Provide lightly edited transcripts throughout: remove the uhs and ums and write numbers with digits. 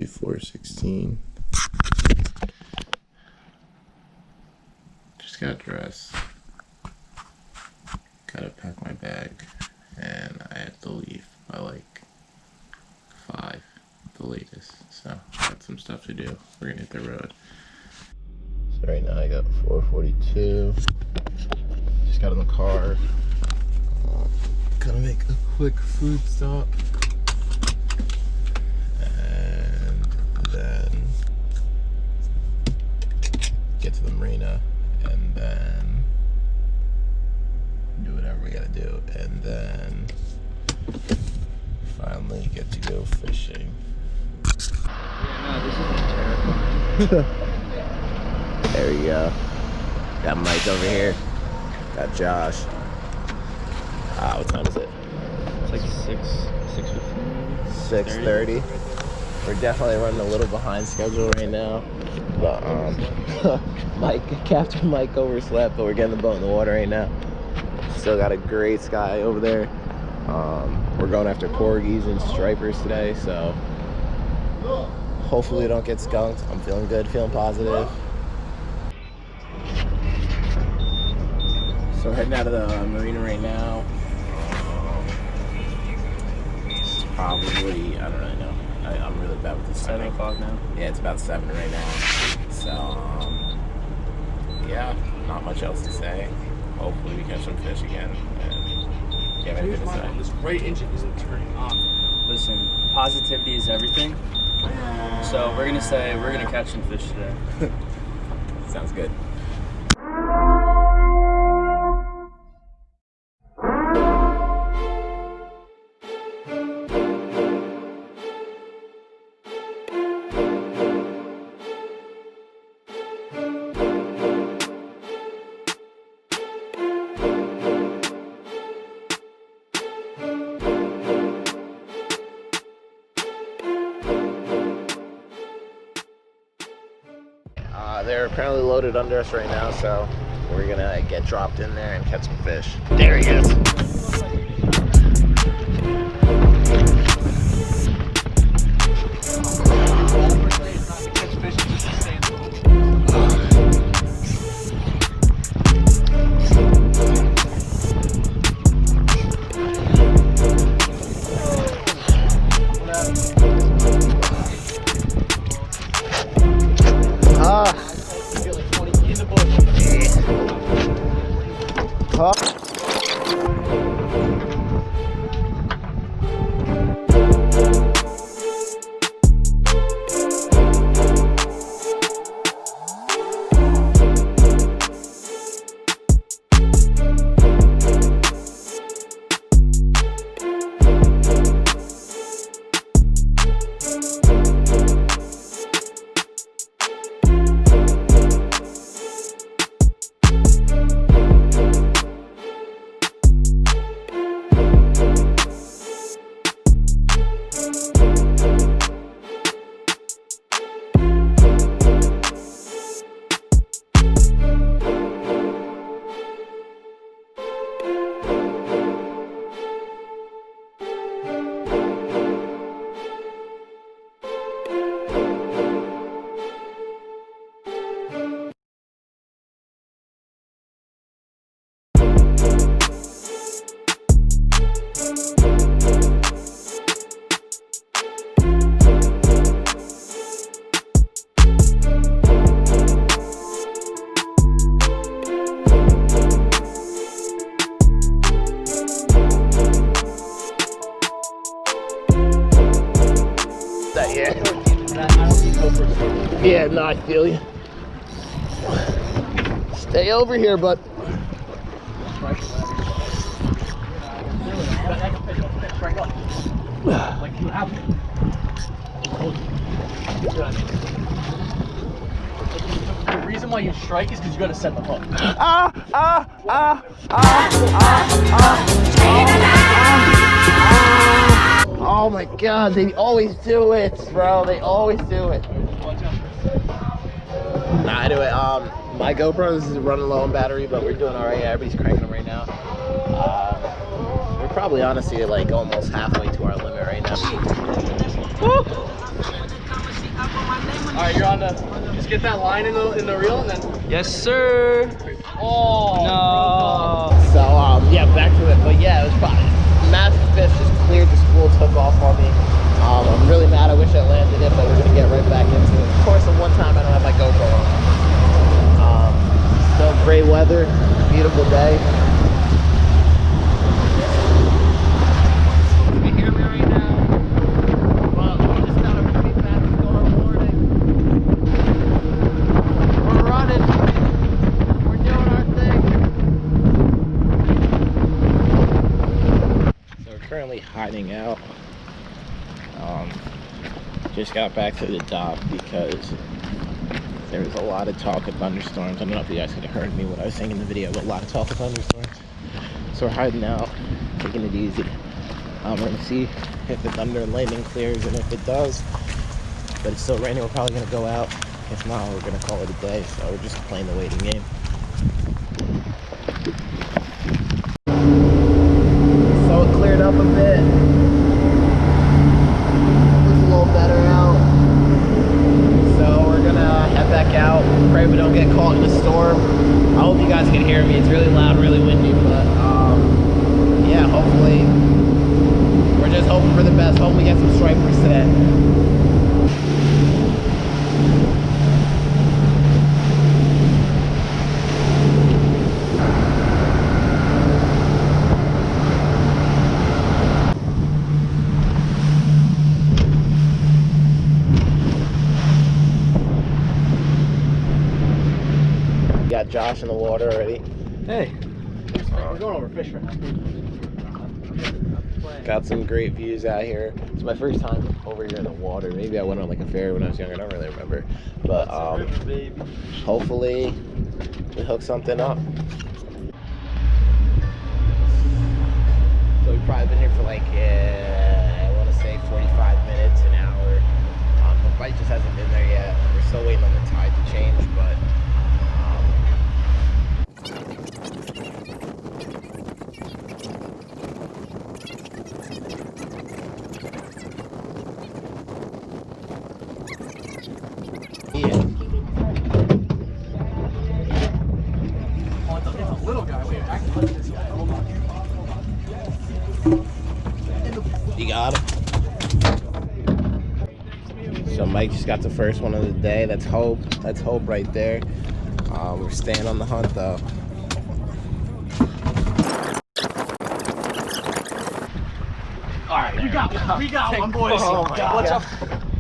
4:16. Just got dressed. Gotta pack my bag, and I have to leave by like 5, the latest. So I got some stuff to do. We're gonna hit the road. So right now I got 4:42. Just got in the car. Gonna make a quick food stop. And then get to the marina, and then do whatever we gotta do, and then finally get to go fishing. Yeah, no, this is terrifying. There we go. Got Mike over here. Got Josh. What time is it? It's like 6:30. We're definitely running a little behind schedule right now. But Captain Mike overslept, but we're getting the boat in the water right now. Still got a great sky over there. We're going after porgies and stripers today, so hopefully we don't get skunked. I'm feeling good, feeling positive. So we're heading out of the marina right now. It's probably, I don't really know. I'm really bad with this. 7 o'clock now. Yeah, it's about 7 right now. So, yeah, not much else to say. Hopefully we catch some fish again. And you have anything to say? This right engine isn't turning on. Listen, positivity is everything. So we're gonna say we're gonna catch some fish today. Sounds good. They're apparently loaded under us right now, so we're gonna get dropped in there and catch some fish. There he is. Yeah, no, I feel you. Stay over here, bud. Like you have the reason why you strike is because you got to set the hook. Oh my god, they always do it, bro. They always do it. Nah, anyway, my GoPro is running low on battery, but we're doing alright. Everybody's cranking them right now. We're probably honestly like almost halfway to our limit right now. Woo! right, you're on the. Just get that line in the reel and then. Yes, sir. Oh. No. So yeah, back to it. But yeah, it was probably massive fish. Just cleared the spool, took off on me. I'm really mad. I wish I landed it, but we're gonna get right back into it. Of course, the one time I don't have my GoPro on. Still great weather, beautiful day. You can hear me right now. Well, we just got a pretty bad storm warning. We're running. We're doing our thing. So we're currently hiding out. Just got back to the dock because there was a lot of talk of thunderstorms. I don't know if you guys could have heard me what I was saying in the video, but a lot of talk of thunderstorms. So we're hiding out, taking it easy. We're gonna see if the thunder and lightning clears, and if it does, but it's still raining, we're probably gonna go out. If not, we're gonna call it a day. So we're just playing the waiting game. So it cleared up a bit. Looks a little better out. So we're gonna head back out. Pray we don't get caught in a storm. I hope you guys can hear me. It's really loud, really windy, but yeah, hopefully we're just hoping for the best. Hoping we get some stripers today. Got Josh in the water already. Hey. We're going over fish right now. Got some great views out here. It's my first time over here in the water. Maybe I went on like a ferry when I was younger. I don't really remember. But hopefully we hook something up. So we've probably been here for like, I want to say 45 minutes, an hour. The bite just hasn't been there yet. We're still waiting on the tide to change, but you got him. So Mike just got the first one of the day. That's hope. That's hope right there. We're staying on the hunt though. All right, we got one, boys. Oh my What's God. up?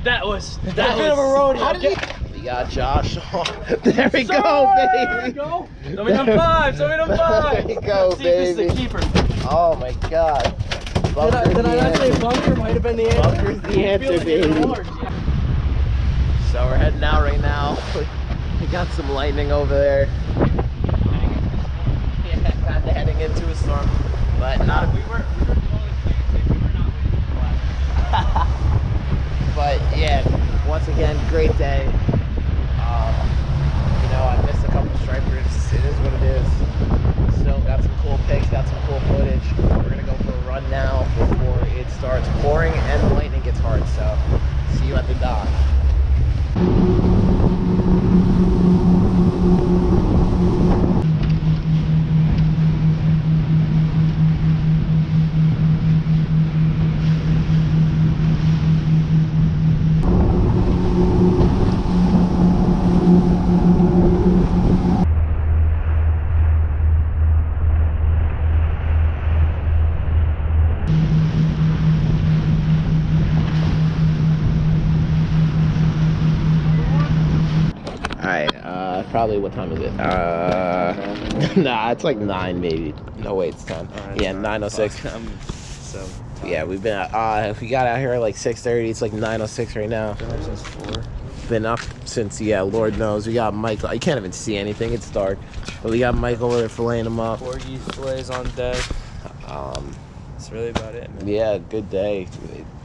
That was Bit of a rodeo. We got Josh on. There we go, baby. Go. Show me them five. Show me them five. There we go, Let's see if this is baby. the keeper. Oh my God. Did I not say bunker? Might have been the answer. Bunker's the answer, baby. So we're heading out right now. We got some lightning over there. Yeah, kind of heading into a storm, but not. We were totally playing safe. We were not winning the last. But yeah, once again, great day. You know, I missed a couple stripers. It is what it is. Still got some cool pics, got some cool footage. We're gonna go for a run now before it starts pouring and the lightning gets hard. So, see you at the dock. Probably, what time is it? Nah, it's like 9 maybe. No, wait, it's 10. Right, yeah, 9:06. So Yeah, we've been, if we got out here at like 6:30, it's like 9:06 right now. been up since 4. Been up since, yeah, Lord knows. We got Mike, you can't even see anything, it's dark. But we got Mike over there filleting them up. Porgie fillets on deck. That's really about it, man. Yeah, good day.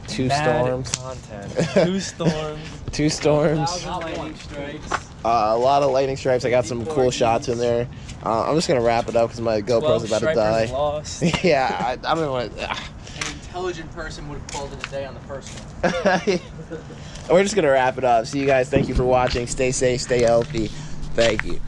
Two storms. Content. 2 storms. 2 storms. 1,000 lightning strikes. A lot of lightning stripes. I got some cool shots in there. I'm just gonna wrap it up because my GoPro's about to die. Lost. Yeah, I don't want to. intelligent person would have called it a day on the first one. We're just gonna wrap it up. So you guys, thank you for watching. Stay safe, stay healthy. Thank you.